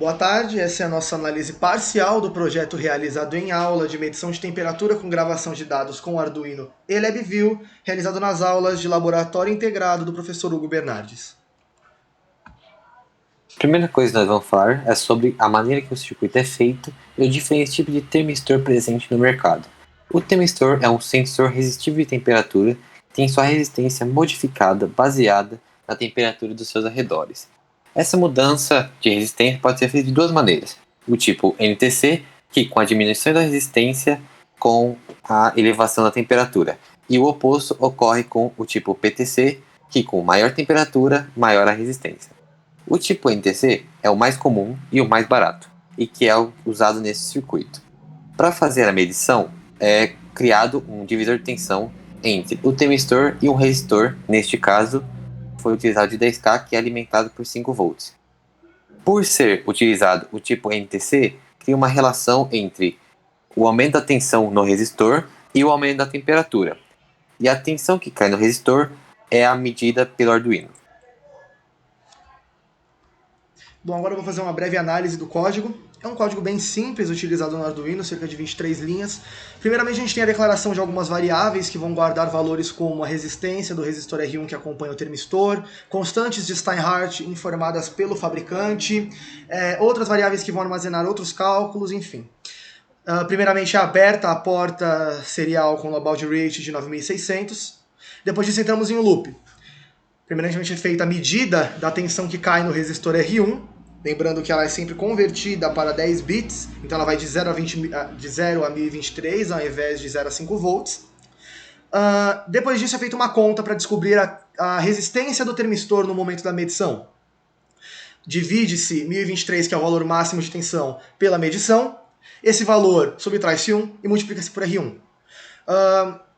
Boa tarde, essa é a nossa análise parcial do projeto realizado em aula de medição de temperatura com gravação de dados com Arduino e LabVIEW, realizado nas aulas de laboratório integrado do professor Hugo Bernardes. A primeira coisa que nós vamos falar é sobre a maneira que o circuito é feito e os diferentes tipos de termistor presentes no mercado. O termistor é um sensor resistível de temperatura que tem sua resistência modificada baseada na temperatura dos seus arredores. Essa mudança de resistência pode ser feita de duas maneiras. O tipo NTC, que com a diminuição da resistência com a elevação da temperatura. E o oposto ocorre com o tipo PTC, que com maior temperatura, maior a resistência. O tipo NTC é o mais comum e o mais barato, e que é usado nesse circuito. Para fazer a medição, é criado um divisor de tensão entre o termistor e um resistor, neste caso, foi utilizado de 10K, que é alimentado por 5 volts. Por ser utilizado o tipo NTC, cria uma relação entre o aumento da tensão no resistor e o aumento da temperatura. E a tensão que cai no resistor é a medida pelo Arduino. Bom, agora eu vou fazer uma breve análise do código. É um código bem simples, utilizado no Arduino, cerca de 23 linhas. Primeiramente, a gente tem a declaração de algumas variáveis que vão guardar valores como a resistência do resistor R1 que acompanha o termistor, constantes de Steinhardt informadas pelo fabricante, outras variáveis que vão armazenar outros cálculos, enfim. Primeiramente, é aberta a porta serial com o baud rate de 9600. Depois disso, entramos em um loop. Primeiramente é feita a medida da tensão que cai no resistor R1, lembrando que ela é sempre convertida para 10 bits, então ela vai de 0 a 1023 ao invés de 0 a 5 volts. Depois disso é feita uma conta para descobrir a resistência do termistor no momento da medição. Divide-se 1023, que é o valor máximo de tensão, pela medição. Esse valor subtrai-se 1 e multiplica-se por R1.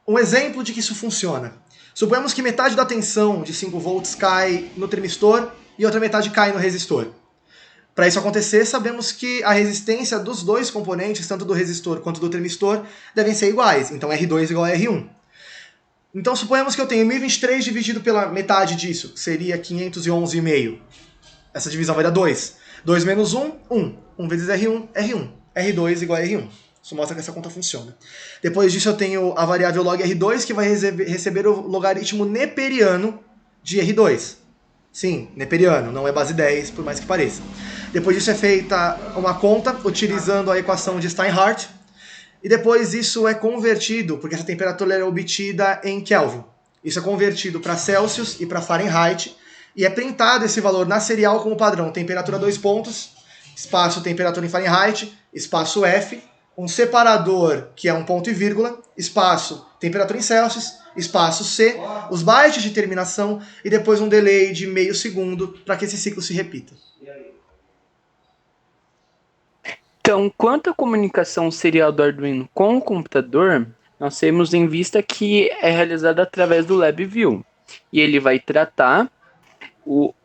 Um exemplo de que isso funciona. Suponhamos que metade da tensão de 5 volts cai no termistor e outra metade cai no resistor. Para isso acontecer, sabemos que a resistência dos dois componentes, tanto do resistor quanto do termistor, devem ser iguais. Então R2 igual a R1. Então suponhamos que eu tenho 1023 dividido pela metade disso, que seria 511,5. Essa divisão vai dar 2. 2 menos 1, 1. 1 vezes R1, R1. R2 igual a R1. Isso mostra que essa conta funciona. Depois disso eu tenho a variável log R2, que vai receber o logaritmo neperiano de R2. Sim, neperiano, não é base 10, por mais que pareça. Depois disso é feita uma conta utilizando a equação de Steinhardt. E depois isso é convertido, porque essa temperatura é obtida em Kelvin. Isso é convertido para Celsius e para Fahrenheit. E é printado esse valor na serial como padrão. Temperatura 2 pontos, espaço temperatura em Fahrenheit, espaço F, um separador, que é um ponto e vírgula, espaço, temperatura em Celsius, espaço C, os bytes de terminação e depois um delay de meio segundo para que esse ciclo se repita. Então, quanto à comunicação serial do Arduino com o computador, nós temos em vista que é realizada através do LabVIEW. E ele vai tratar,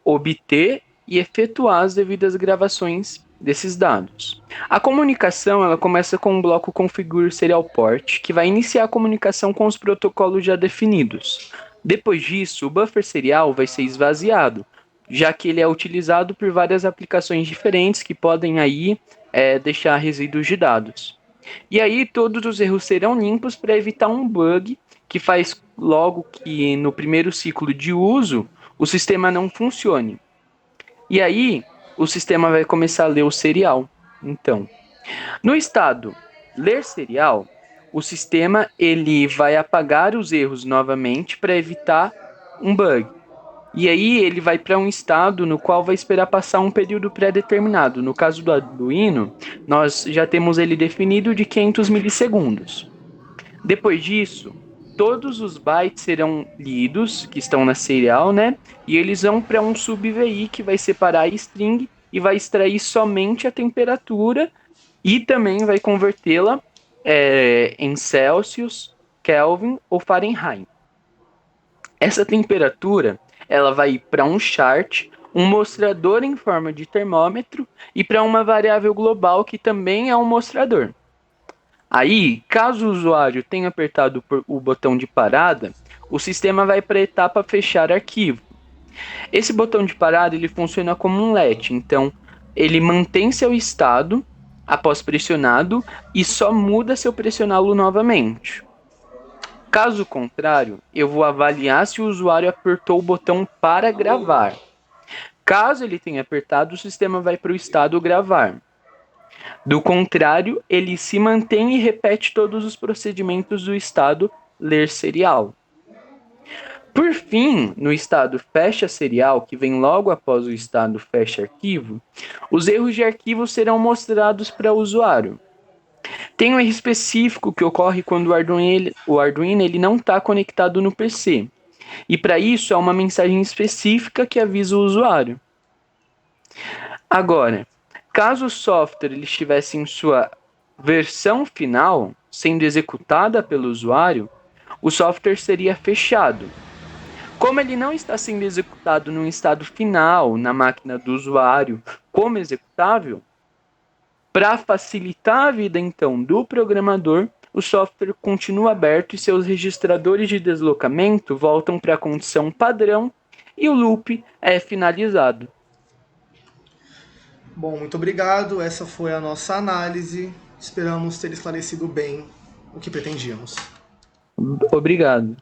obter e efetuar as devidas gravações desses dados. A comunicação ela começa com um bloco configure serial port, que vai iniciar a comunicação com os protocolos já definidos. Depois disso, o buffer serial vai ser esvaziado, já que ele é utilizado por várias aplicações diferentes que podem aí deixar resíduos de dados. E aí todos os erros serão limpos para evitar um bug que faz logo que no primeiro ciclo de uso o sistema não funcione. E aí o sistema vai começar a ler o serial. Então, no estado ler serial, o sistema ele vai apagar os erros novamente para evitar um bug. E aí ele vai para um estado no qual vai esperar passar um período pré-determinado. No caso do Arduino, nós já temos ele definido de 500 milissegundos. Depois disso, todos os bytes serão lidos, que estão na serial, né? E eles vão para um sub-VI que vai separar a string e vai extrair somente a temperatura e também vai convertê-la em Celsius, Kelvin ou Fahrenheit. Essa temperatura ela vai para um chart, um mostrador em forma de termômetro e para uma variável global que também é um mostrador. Aí, caso o usuário tenha apertado o botão de parada, o sistema vai para a etapa fechar arquivo. Esse botão de parada ele funciona como um let, então ele mantém seu estado após pressionado e só muda se eu pressioná-lo novamente. Caso contrário, eu vou avaliar se o usuário apertou o botão para gravar. Caso ele tenha apertado, o sistema vai para o estado gravar. Do contrário, ele se mantém e repete todos os procedimentos do estado ler serial. Por fim, no estado fecha serial, que vem logo após o estado fecha arquivo, os erros de arquivo serão mostrados para o usuário. Tem um erro específico que ocorre quando o Arduino ele não está conectado no PC. E para isso há uma mensagem específica que avisa o usuário. Agora, caso o software ele estivesse em sua versão final, sendo executada pelo usuário, o software seria fechado. Como ele não está sendo executado num estado final na máquina do usuário como executável, para facilitar a vida então do programador, o software continua aberto e seus registradores de deslocamento voltam para a condição padrão e o loop é finalizado. Bom, muito obrigado. Essa foi a nossa análise. Esperamos ter esclarecido bem o que pretendíamos. Obrigado.